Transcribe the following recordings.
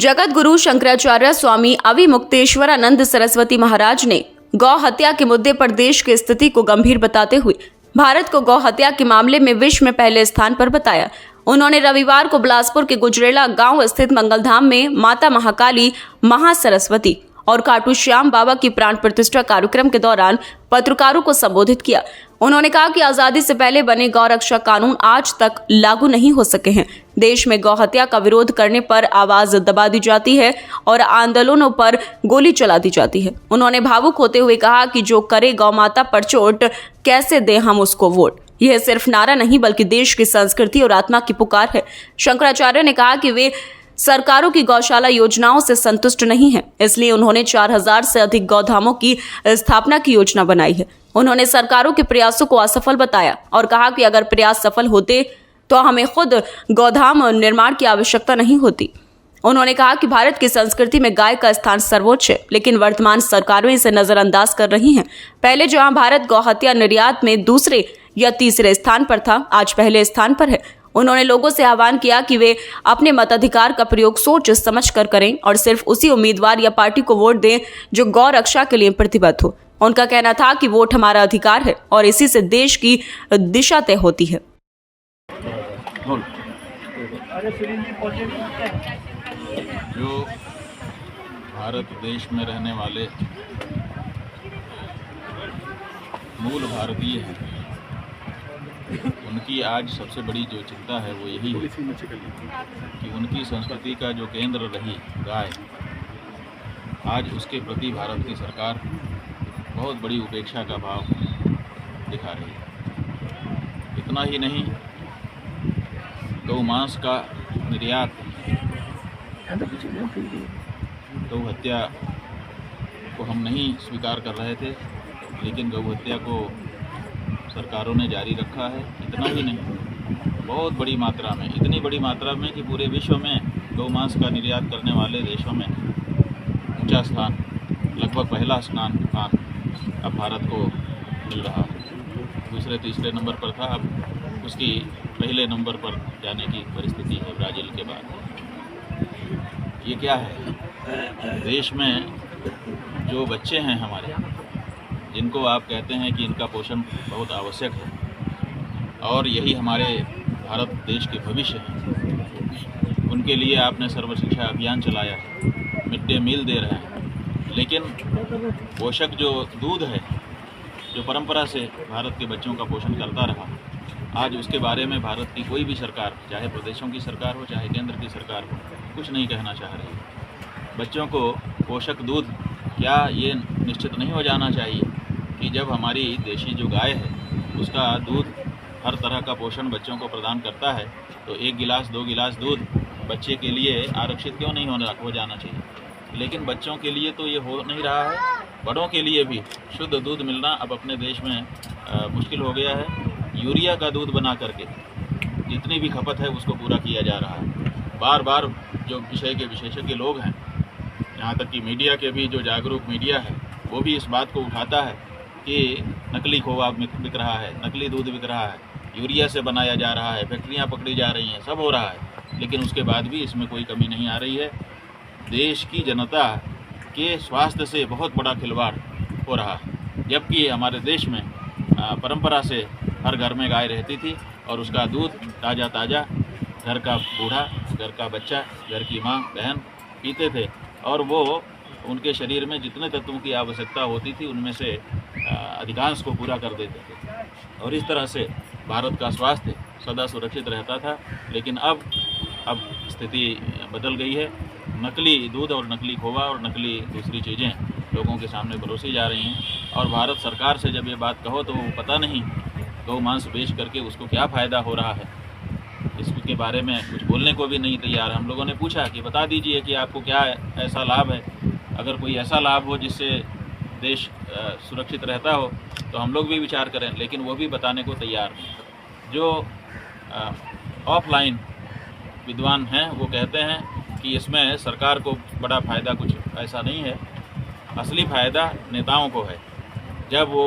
जगत गुरु शंकराचार्य स्वामी अविमुक्तेश्वरानंद सरस्वती महाराज ने गौ हत्या के मुद्दे पर देश की स्थिति को गंभीर बताते हुए भारत को गौ हत्या के मामले में विश्व में पहले स्थान पर बताया। उन्होंने रविवार को बिलासपुर के गुजरेला गांव स्थित मंगलधाम में माता महाकाली, महासरस्वती और खाटू श्याम बाबा की प्राण प्रतिष्ठा कार्यक्रम के दौरान पत्रकारों को संबोधित किया। उन्होंने कहा कि आजादी से पहले बने गौ रक्षा कानून आज तक लागू नहीं हो सके हैं। देश में गौ हत्या का विरोध करने पर आवाज दबा दी जाती है और आंदोलनों पर गोली चला दी जाती है। उन्होंने भावुक होते हुए कहा कि जो करे गौ माता पर चोट, कैसे दे हम उसको वोट। यह सिर्फ नारा नहीं बल्कि देश की संस्कृति और आत्मा की पुकार है। शंकराचार्य ने कहा कि वे सरकारों की गौशाला योजनाओं से संतुष्ट नहीं है, इसलिए उन्होंने 4000 से अधिक गौधामों की स्थापना की योजना बनाई है। उन्होंने सरकारों के प्रयासों को असफल बताया और कहा कि अगर प्रयास सफल होते तो हमें खुद गौधाम निर्माण की आवश्यकता नहीं होती। उन्होंने कहा कि भारत की संस्कृति में गाय का स्थान सर्वोच्च है, लेकिन वर्तमान सरकारें इसे नजरअंदाज कर रही हैं। पहले जहां भारत गौ हत्या निर्यात में दूसरे या तीसरे स्थान पर था, आज पहले स्थान पर है। उन्होंने लोगों से आह्वान किया कि वे अपने मताधिकार का प्रयोग सोच समझ कर करें और सिर्फ उसी उम्मीदवार या पार्टी को वोट दें जो गौ रक्षा के लिए प्रतिबद्ध हो। उनका कहना था कि वोट हमारा अधिकार है और इसी से देश की दिशा तय होती है। जो भारत देश में रहने वाले मूल भारतीय हैं, उनकी आज सबसे बड़ी जो चिंता है वो यही है कि उनकी संस्कृति का जो केंद्र रही गाय, आज उसके प्रति भारत की सरकार बहुत बड़ी उपेक्षा का भाव दिखा रही है। इतना ही नहीं, गौ मांस का निर्यात, गौ हत्या को हम नहीं स्वीकार कर रहे थे, लेकिन गौ हत्या को सरकारों ने जारी रखा है। इतना ही नहीं, बहुत बड़ी मात्रा में, इतनी बड़ी मात्रा में कि पूरे विश्व में गौ मांस का निर्यात करने वाले देशों में ऊंचा स्थान, लगभग पहला स्थान अब भारत को मिल रहा है। दूसरे तीसरे नंबर पर था, अब उसकी पहले नंबर पर जाने की परिस्थिति है ब्राज़ील के बाद। ये क्या है? देश में जो बच्चे हैं हमारे, जिनको आप कहते हैं कि इनका पोषण बहुत आवश्यक है और यही हमारे भारत देश के भविष्य हैं, उनके लिए आपने सर्व शिक्षा अभियान चलाया है, मिड डे मील दे रहे हैं, लेकिन पोषक जो दूध है, जो परंपरा से भारत के बच्चों का पोषण करता रहा, आज उसके बारे में भारत की कोई भी सरकार, चाहे प्रदेशों की सरकार हो चाहे केंद्र की सरकार हो, कुछ नहीं कहना चाह रही। बच्चों को पोषक दूध, क्या ये निश्चित नहीं हो जाना चाहिए कि जब हमारी देशी जो गाय है उसका दूध हर तरह का पोषण बच्चों को प्रदान करता है, तो 1 गिलास 2 गिलास दूध बच्चे के लिए आरक्षित क्यों नहीं हो जाना चाहिए? लेकिन बच्चों के लिए तो ये हो नहीं रहा है, बड़ों के लिए भी शुद्ध दूध मिलना अब अपने देश में मुश्किल हो गया है। यूरिया का दूध बना करके जितनी भी खपत है उसको पूरा किया जा रहा है। बार बार जो विषय के विशेषज्ञ लोग हैं, यहाँ तक कि मीडिया के भी जो जागरूक मीडिया है, वो भी इस बात को उठाता है कि नकली खोवा बिक रहा है, नकली दूध बिक रहा है, यूरिया से बनाया जा रहा है, फैक्ट्रियाँ पकड़ी जा रही हैं, सब हो रहा है, लेकिन उसके बाद भी इसमें कोई कमी नहीं आ रही है। देश की जनता के स्वास्थ्य से बहुत बड़ा खिलवाड़ हो रहा है, जबकि हमारे देश में परंपरा से हर घर में गाय रहती थी और उसका दूध ताज़ा ताज़ा घर का बूढ़ा, घर का बच्चा, घर की माँ बहन पीते थे और वो उनके शरीर में जितने तत्वों की आवश्यकता होती थी उनमें से अधिकांश को पूरा कर देते थे और इस तरह से भारत का स्वास्थ्य सदा सुरक्षित रहता था। लेकिन अब स्थिति बदल गई है। नकली दूध और नकली खोवा और नकली दूसरी चीज़ें लोगों के सामने परोसी जा रही हैं और भारत सरकार से जब ये बात कहो तो वो पता नहीं गौ मांस बेच करके उसको क्या फ़ायदा हो रहा है, इसके बारे में कुछ बोलने को भी नहीं तैयार। हम लोगों ने पूछा कि बता दीजिए कि आपको क्या ऐसा लाभ है, अगर कोई ऐसा लाभ हो जिससे देश सुरक्षित रहता हो तो हम लोग भी विचार करें, लेकिन वो भी बताने को तैयार नहीं। जो ऑफलाइन विद्वान हैं वो कहते हैं कि इसमें सरकार को बड़ा फ़ायदा कुछ ऐसा नहीं है, असली फ़ायदा नेताओं को है। जब वो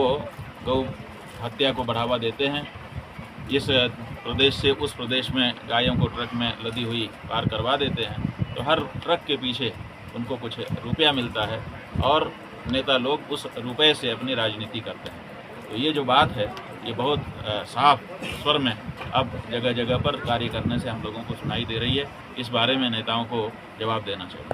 गौ हत्या को बढ़ावा देते हैं, इस प्रदेश से उस प्रदेश में गायों को ट्रक में लदी हुई पार करवा देते हैं, तो हर ट्रक के पीछे उनको कुछ रुपया मिलता है और नेता लोग उस रुपये से अपनी राजनीति करते हैं। तो ये जो बात है ये बहुत साफ स्वर में अब जगह जगह पर कार्य करने से हम लोगों को सुनाई दे रही है। इस बारे में नेताओं को जवाब देना चाहिए।